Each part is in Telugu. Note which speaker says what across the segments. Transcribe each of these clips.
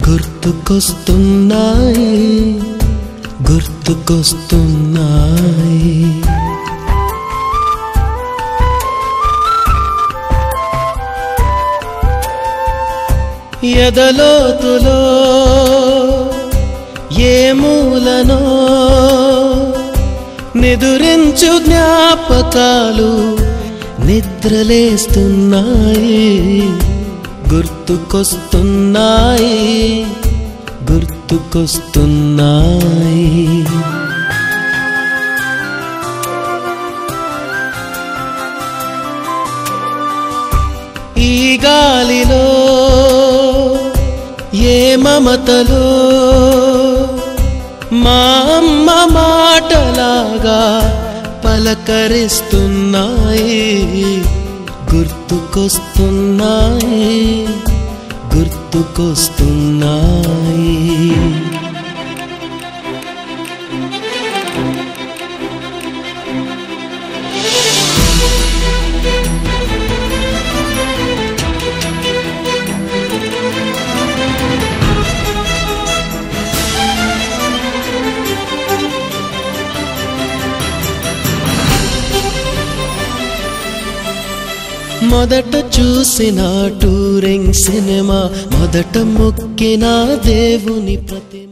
Speaker 1: గుర్తుకొస్తున్నాయి గుర్తుకొస్తున్నాయి ఎదలోతులో ఏ మూలనో నిదురించు జ్ఞాపకాలు నిద్రలేస్తున్నాయి గుర్తుకొస్తున్నాయి గుర్తుకొస్తున్నాయి ఈ గాలిలో ఏ మమతలో మా అమ్మ మాటలాగా పలకరిస్తున్నాయి గుర్తుకొస్తున్నాయి గుర్తుకొస్తున్నాయి మొదట చూసిన టూరింగ్ సినిమా మొదట మొక్కిన దేవుని ప్రతిమ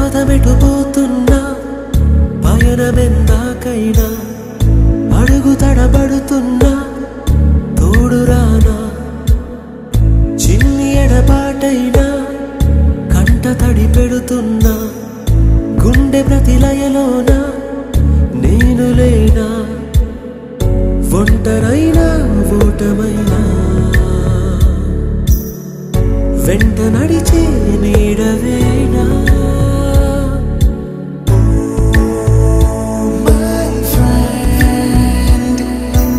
Speaker 2: పాదమెటుపోతున్నా పయనమెందాకైనా అడుగు తడబడుతున్నా తోడురానా చిన్ని ఎడబాటైనా కంట తడి పెడుతున్నా గుండె ప్రతిలయలోన నేను లేనా ఒంటరైనా ఓటమైనా వెంట నడిచే నీడవేనా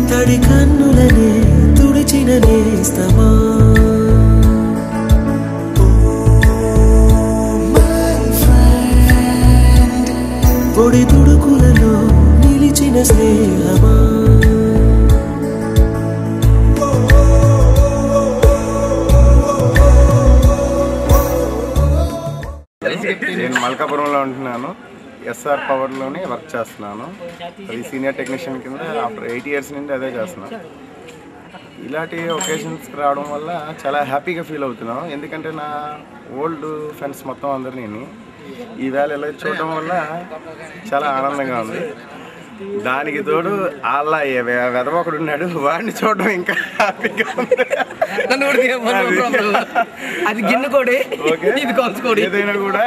Speaker 2: తడి కన్నులనే తుడిచిన నేస్తమా నేస్తమా
Speaker 3: నేను మల్కాపురంలో ఉంటున్నాను. ఎస్ఆర్ పవర్లోనే వర్క్ చేస్తున్నాను. అది సీనియర్ టెక్నీషియన్ కింద ఆఫ్టర్ 8 years నుండి అదే చేస్తున్నాను. ఇలాంటి ఒకేషన్స్కి రావడం వల్ల చాలా హ్యాపీగా ఫీల్ అవుతున్నాం. ఎందుకంటే నా ఓల్డ్ ఫ్రెండ్స్ మొత్తం అందరినీ ఈవేళ ఇలా చూడడం వల్ల చాలా ఆనందంగా ఉంది. దానికి తోడు వాళ్ళ వెదవొకడు ఉన్నాడు, వాడిని చూడడం ఇంకా హ్యాపీగా ఉంది. ఏదైనా కూడా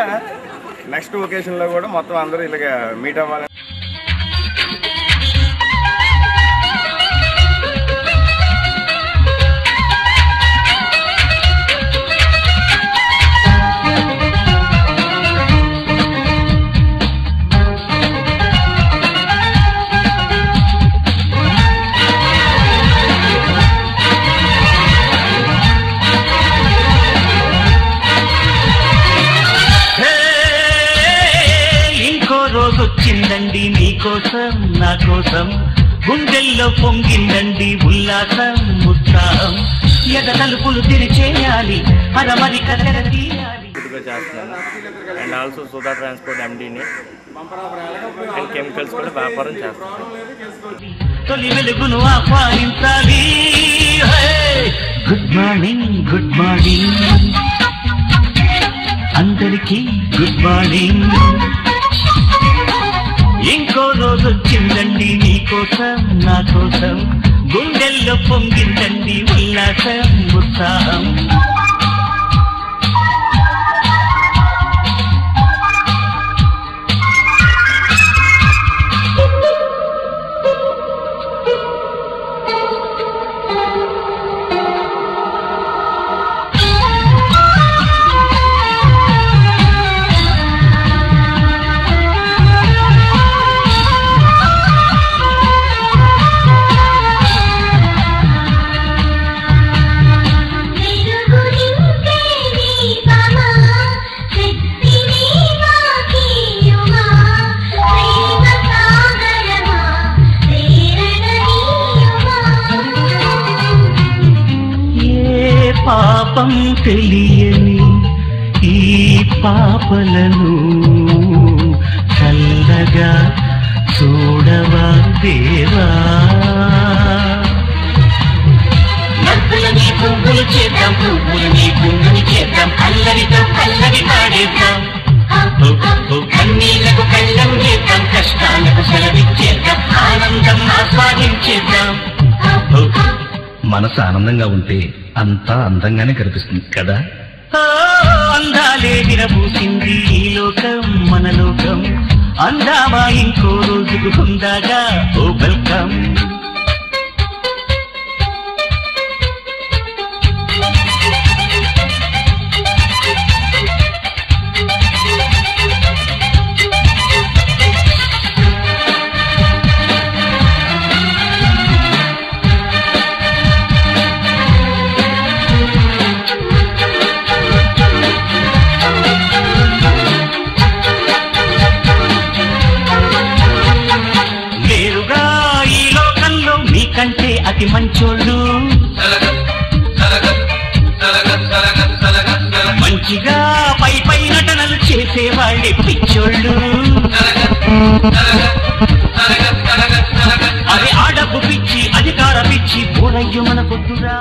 Speaker 3: నెక్స్ట్ ఒకేషన్లో కూడా మొత్తం అందరూ ఇలాగ మీట్ అవ్వాలి.
Speaker 4: వచ్చిందండి నీకోసం నా కోసం, గుండెల్లో పొంగిందండి ఉల్లాసం ఉత్సాహం, ఎద తలుపులు తెరిచేయాలి అరమరి కథ తీయాలి.
Speaker 5: చేస్తున్నాను అండ్ ఆల్సో సుధా ట్రాన్స్పోర్ట్ ఎండీని అండ్ కెమికల్స్ కూడా వ్యాపారం చేస్తున్నాను.
Speaker 4: తొలి వెలుగును ఆహ్వానించాలి. గుడ్ మార్నింగ్ గుడ్ మార్నింగ్ అందరికీ గుడ్ మార్నింగ్. ఇంకో రోజు వచ్చిందండి నీకోసం నా కోసం, గుండెల్లో పొంగిందండి ఉల్లాసం ఉత్సాహం. పాపం తెలియని ఈ పాపలను చల్లగా చూడవా దేవా. నవ్వులని పువ్వులు చేద్దాం, పువ్వులని పువ్వుని చేద్దాం, అల్లరితో అల్లరి పాడేద్దాం, కన్నీళ్లకు కళ్ళం చేద్దాం, కష్టాలకు సెలవిచ్చేద్దాం, ఆనందం ఆస్వాదించేద్దాం.
Speaker 6: మనసు ఆనందంగా ఉంటే అంతా అందంగానే కనిపిస్తుంది కదా.
Speaker 4: అందాలే విరబూసింది ఈ లోకం మన లోకం, అందామా ఇంకో రోజుకు హుందాగా ఓ వెల్కమ్. కంటే అతి మంచోళ్ళు, మంచిగా పై పై నటనలు చేసేవాళ్ళే పిచ్చోళ్ళు. అది ఆడపు పిచ్చి అధికార పిచ్చి పోరయ్యో మన పొద్దురా.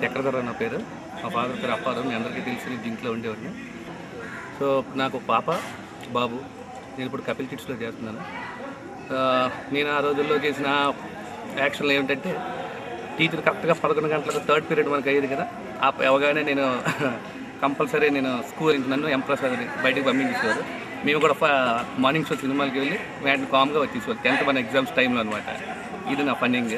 Speaker 5: చక్రధర నా పేరు, మా ఫాదర్ పేరు అప్పారావు. మీ అందరికీ తెలిసి దీంట్లో ఉండేవాడిని. సో నాకు పాప బాబు. నేను ఇప్పుడు కపిల్ కిడ్స్లో చేస్తున్నాను. నేను ఆ రోజుల్లో చేసిన యాక్షన్లు ఏమిటంటే, టీచర్ కరెక్ట్గా 11 గంటలకు థర్డ్ పీరియడ్ మనకు అయ్యేది కదా, ఆ అవగానే నేను కంపల్సరీ నేను స్కూల్ నుంచి నన్ను ఎంప్రసాద్ బయటకు పంపించేసేవారు. మేము కూడా మార్నింగ్ షో సినిమాలకి వెళ్ళి వెంటనే కామ్గా వచ్చేసేవారు 10th మన ఎగ్జామ్స్ టైంలో అనమాట. ఇది నా ఫన్నింగ్.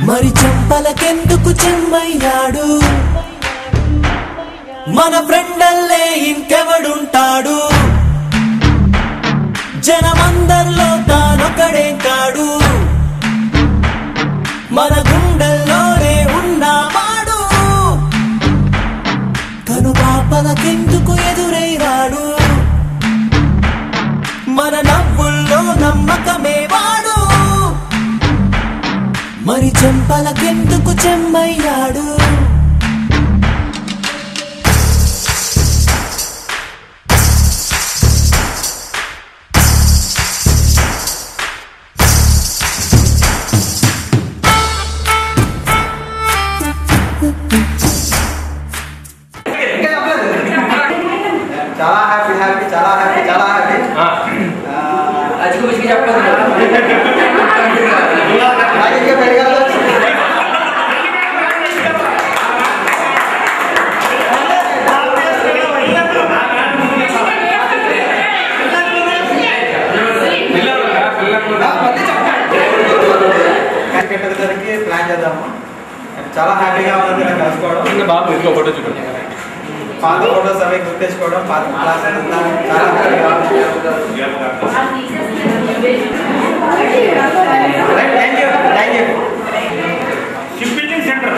Speaker 2: మరి చెంపలకెందుకు చెమ్మయ్యాడు మన ఫ్రెండల్లే ఇంకెవడుంటాడు జనమందరిలో తానొకడే కాడు మన గుండెల్లోనే ఉన్నవాడు కను పాపలకెందుకు ఎదురైనాడు మన నవ్వుల్లో నమ్మకమే వాడు మరి చెంపలకెందుకు చెమ్మయ్యాడు
Speaker 7: చాలా హ్యాపీ హ్యాపీ చాలా హ్యాపీ చాలా హ్యాపీ అచ్చుకు చెప్పదు పెట్టడానికి ప్లాన్ చేద్దాము చాలా హ్యాపీగా ఉన్నది నాకు కలుసుకోవడం
Speaker 5: బాబు ఇంకో ఫోటో చూడండి
Speaker 7: పాత ఫోటోస్ అవి గుర్తించుకోవడం పాత క్లాస్ అంతా చాలా హ్యాపీగా thank you
Speaker 8: ship building centre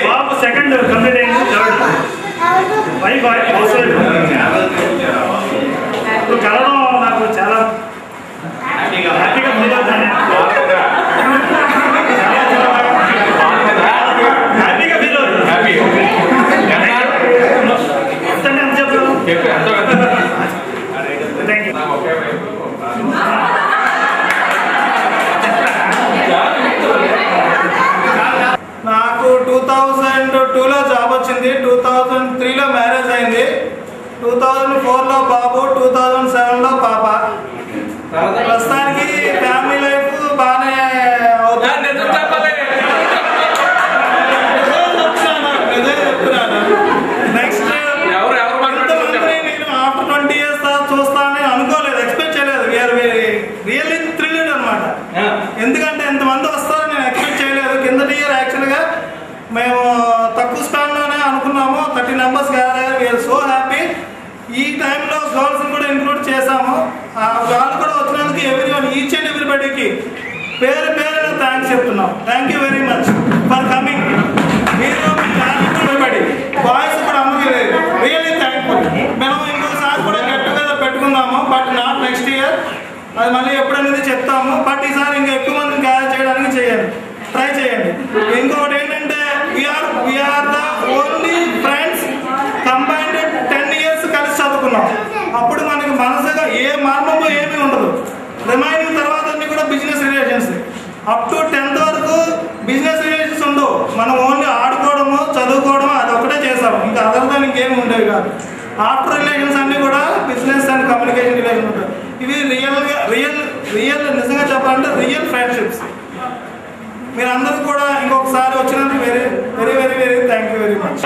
Speaker 8: Babu second complete అయింది థర్డ్ వైఫ్ హౌస్ వైఫ్ ఇప్పుడు కలవడం నాకు చాలా హ్యాపీగా ఫీల్ అవుతాను హ్యాపీగా ఫీల్ అవుతుంది ఎంత చెప్పాను థ్యాంక్ యూ
Speaker 9: నాకు 2002లో జాబ్ వచ్చింది 2003లో మ్యారేజ్ అయింది 2004లో బాబు 2007లో పాప ప్రస్తుతానికి ఫ్యామిలీ లైఫ్ బాగానే అవుతుంది నెక్స్ట్ నేను ఆఫ్టర్ 20 years చూస్తానని అనుకోలేదు ఎక్స్పెక్ట్ చేయలేదు రియల్లీ థ్రిల్డ్ అనమాట ఎందుకంటే ఎంతమంది వస్తారో నేను ఎక్స్పెక్ట్ చేయలేదు కిందటి ఇయర్ యాక్చువల్గా మేము తక్కువ స్పాన్లోనే అనుకున్నాము 30 members గారు వీఆర్ సో హ్యాపీ ఈ టైంలో గర్ల్స్ని కూడా ఇంక్లూడ్ చేశాము వాళ్ళు కూడా వచ్చినందుకు ఎవ్రీవన్ ఈచ్ అండ్ ఎవ్రీబడికి పేరు పేరున థ్యాంక్స్ చెప్తున్నాం thank you very much for coming మీరు ఎవ్రీబడి బాయ్స్ కూడా అందరికీ రియల్లీ థ్యాంక్ఫుల్ మేము ఇంకోసారి కూడా గెట్ టుగెదర్ పెట్టుకుందాము బట్ నాట్ నెక్స్ట్ ఇయర్ అది మళ్ళీ ఎప్పుడనేది చెప్తాము బట్ ఈసారి ఇంకా ఎక్కువ మందిని గ్యాదర్ చేయడానికి చేయండి ట్రై చేయండి ఇంకొకటి ఏంటంటే we are the only friends combined 10 years కలిసి చదువుకున్నాం అప్పుడు మనకి మనసుగా ఏ మర్మము ఏమీ ఉండదు రిమైనింగ్ తర్వాత అన్ని కూడా business relations up to 10th వరకు బిజినెస్ రిలేషన్స్ ఉండవు మనం ఓన్లీ ఆడుకోవడము చదువుకోవడము అది ఒకటే చేసాము ఇంకా అదర్గా ఇంకేమి ఉండేవి కాదు ఆఫ్టర్ రిలేషన్స్ అన్నీ కూడా బిజినెస్ అండ్ కమ్యూనికేషన్ రిలేషన్ ఉంటాయి ఇవి రియల్ నిజంగా చెప్పాలంటే రియల్ ఫ్రెండ్షిప్స్ మీరందరూ కూడా ఇంకొకసారి వచ్చినందుకు very very very very thank you very much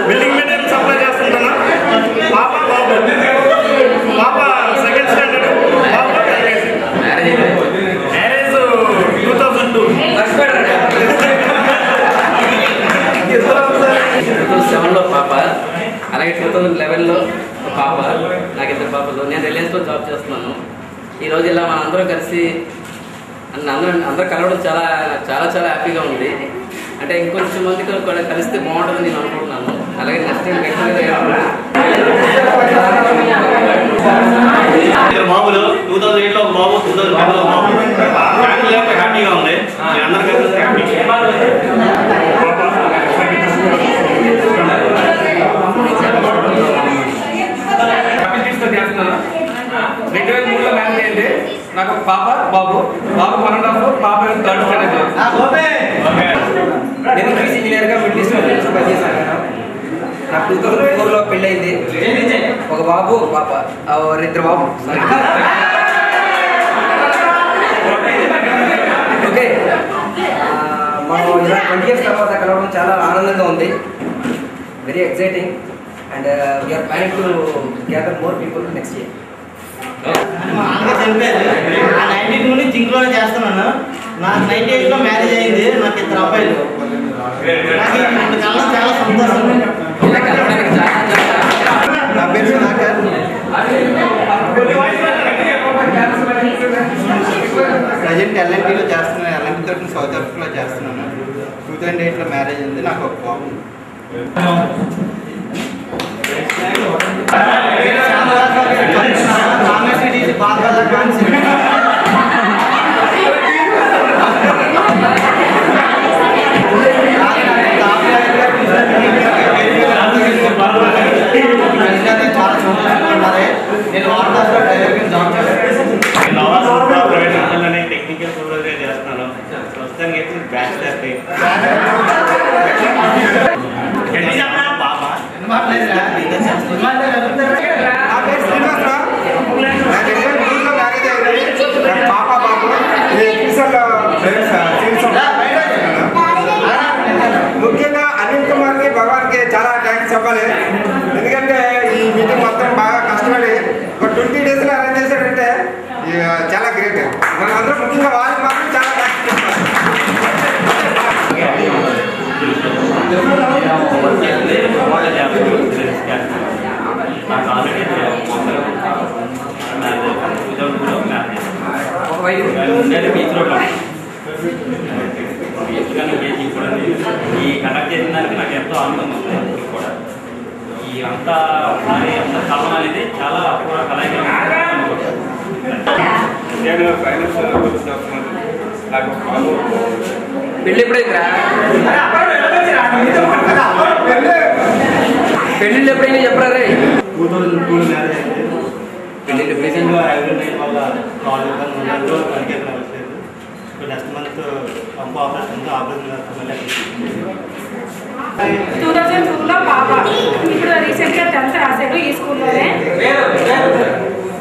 Speaker 9: building material supply చేస్తుంటున్నా పాప బాబు పాప సెకండ్ స్టాండర్డ్ బాబు మ్యారేజ్ 2002
Speaker 5: 2007లో పాప అలాగే 2011లో పాప నాకు ఇద్దరు పాపలు నేను రిలయన్స్లో జాబ్ చేస్తున్నాను ఈరోజు ఇలా మన అందరూ కలిసి అందరూ కలవడం చాలా చాలా చాలా హ్యాపీగా ఉంది అంటే ఇంకొంచెం మందికి కూడా కలిస్తే బాగుంటుందని నేను అనుకుంటున్నాను అలాగే నెక్స్ట్
Speaker 8: బాబులు 2008లో బాబు 2010లో బాబు ఫ్యామిలీ లైఫ్ హ్యాపీగా ఉంది అందరికీ హ్యాపీ 2003లో మ్యారేజ్
Speaker 5: నాకు పాప బాబు 1.5, పాప 3rd స్టాండర్డ్.
Speaker 7: నేను ఫీజు ఇంజనీర్గా మిడిల్ ఈస్ట్ పనిచేశాను. నాకు 2004లో పెళ్ళయింది. ఒక బాబు ఒక పాప, 2 బాబు. ఓకే, మనం ఇలా 20 years తర్వాత కలవడం చాలా ఆనందంగా ఉంది. Very exciting and we are planning to gather more people next year.
Speaker 10: ఆ 92 నుంచి జింక్లోనే చేస్తున్నాను. నాకు 98లో మ్యారేజ్ అయింది. నాకు 2 అబ్బాయిలు. నాకు ఇప్పుడు చాలా సంతోషం.
Speaker 7: నా పేరు సుధాకర్.
Speaker 10: ప్రజెంట్ ఎల్ఎన్టీలో చేస్తున్నాను. ఎల్ఎన్టీ తోటి సౌత్ ఆఫ్రికాలో చేస్తున్నాను. 2008లో మ్యారేజ్ అయింది. నాకు ఒక బాబు.
Speaker 8: టెక్నికల్ సూపర్వైజర్ చేస్తున్నాను. ప్రస్తుతానికి బ్యాచిలర్
Speaker 7: పాప బాబు ముఖ్యంగా అనిల్ కుమార్కి భగవాన్కి చాలా థ్యాంక్స్ చెప్పాలి. ఎందుకంటే ఈ మీటింగ్ మొత్తం బాగా కష్టపడి ఒక 20 daysలో అరేంజ్ చేశాడంటే చాలా గ్రేట్. మనం అందరం ముఖ్యంగా వాళ్ళకి మాత్రం చాలా థ్యాంక్స్ చెప్పాలి.
Speaker 8: ఈ కండక్ట్ చేసిన దానికి నాకు ఎంతో ఆనందం ఉంది. కూడా ఈ అంతా కలవడం అనేది చాలా అపూర్వ కలయిక.
Speaker 7: నేను ఫైనాన్స్ నాకు పెళ్ళి ఎప్పుడైందిరా? పెళ్ళిళ్ళు ఎప్పుడైనా చెప్పరా రే?
Speaker 10: 2002 మ్యారేజ్ అయింది.
Speaker 7: పెళ్ళిళ్ళు
Speaker 10: రీసెంట్గా ఐరన్ వల్ల కాల్ పనికి రావట్లేదు. నెక్స్ట్ మంత్ పంపు ఆపరేషన్తో ఆపరేషన్
Speaker 11: 2002లో పాప. ఇప్పుడు రీసెంట్గా 10th రాశాడు ఈ స్కూల్లోనే.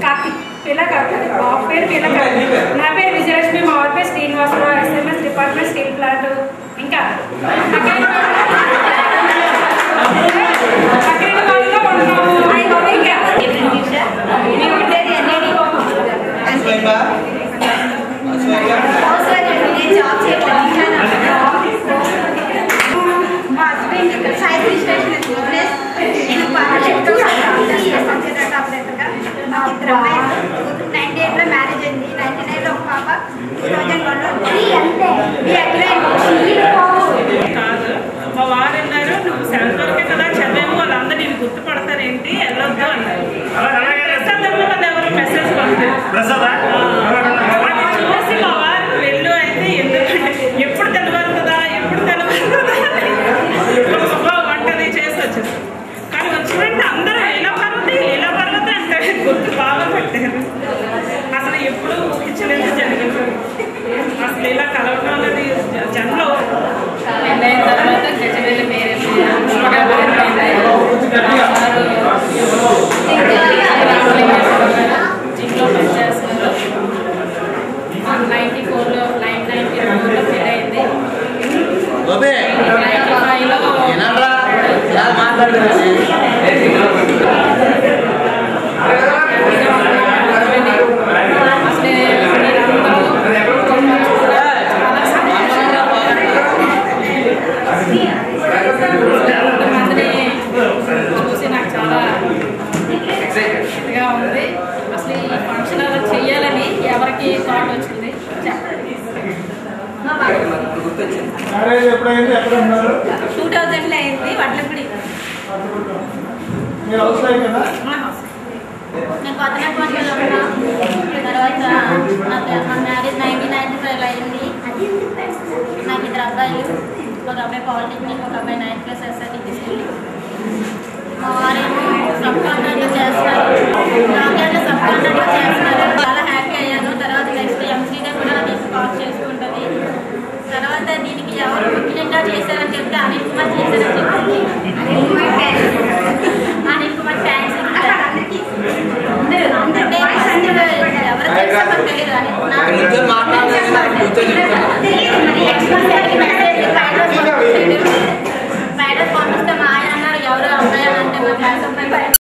Speaker 11: కార్తిక్ పిల్ల కార్తిక్. బాబు పేరు పిల్ల కార్తిక్. నా పేరు విజయలక్ష్మి. మా వారి పేరు Srinivasarao. SMS department steel plant. ఇంకా
Speaker 12: మా హస్బెండ్ సైడ్ రిజిస్ట్రేషన్ బిజినెస్. నేను 98లో మ్యారేజ్ అయింది. 99లో ఒక పాప. 2001లో
Speaker 11: కాదు. మా వారు అన్నారు, నువ్వు 7th వరకే కదా చదివాము, వాళ్ళందరూ నేను గుర్తుపడతారేంటి, వెళ్ళొద్దు అన్నారు. ఎవరు మెసేజ్ పంపారు. చూసి మా వారు వెళ్ళు అయితే ఎందుకంటే ఎప్పుడు తెలవరుతుందా వంటది చేసి వచ్చేసి. కానీ వచ్చినట్టు అందరూ ఇలా పర్వతే అంటే గుర్తు బాగా పెట్టారు. అసలు ఎప్పుడు ఊహించలేదు జరిగింది. అసలు ఇలా కలవడం అనేది జన్లో. పెళ్ళైన తర్వాత గజవేలు మేరే జింక్లో పనిచేస్తున్నారు. 94లో 94లో పెళ్ళయింది. 95లో చూసి నాకు చాలా ఇదిగా ఉంది. అసలు ఈ ఫంక్షన్ అలా చెయ్యాలని ఎవరికి థాట్ వచ్చింది చెప్పండి. 2000లో అయింది. వడ్లపూడి.
Speaker 12: నేను కొత్తపల్లిలో ఉన్నా. తర్వాత నా మ్యారేజ్ 1995లో అయింది. నాకు 2 అబ్బాయిలు. ఒక అబ్బాయి పాలిటెక్నిక్, ఒక అబ్బాయి 9th క్లాస్ SRTC స్కూల్. మా వారేమో సబ్ కాంట్రాక్ట్లో చేస్తున్నారు. నాకేళ్ళ సబ్ కాంట్రాక్ట్లో చేస్తున్నారు. చాలా హ్యాపీ అయ్యాను. తర్వాత చేశారని చెప్తే అనిల్ కుమార్ చేశారని చెప్పింది.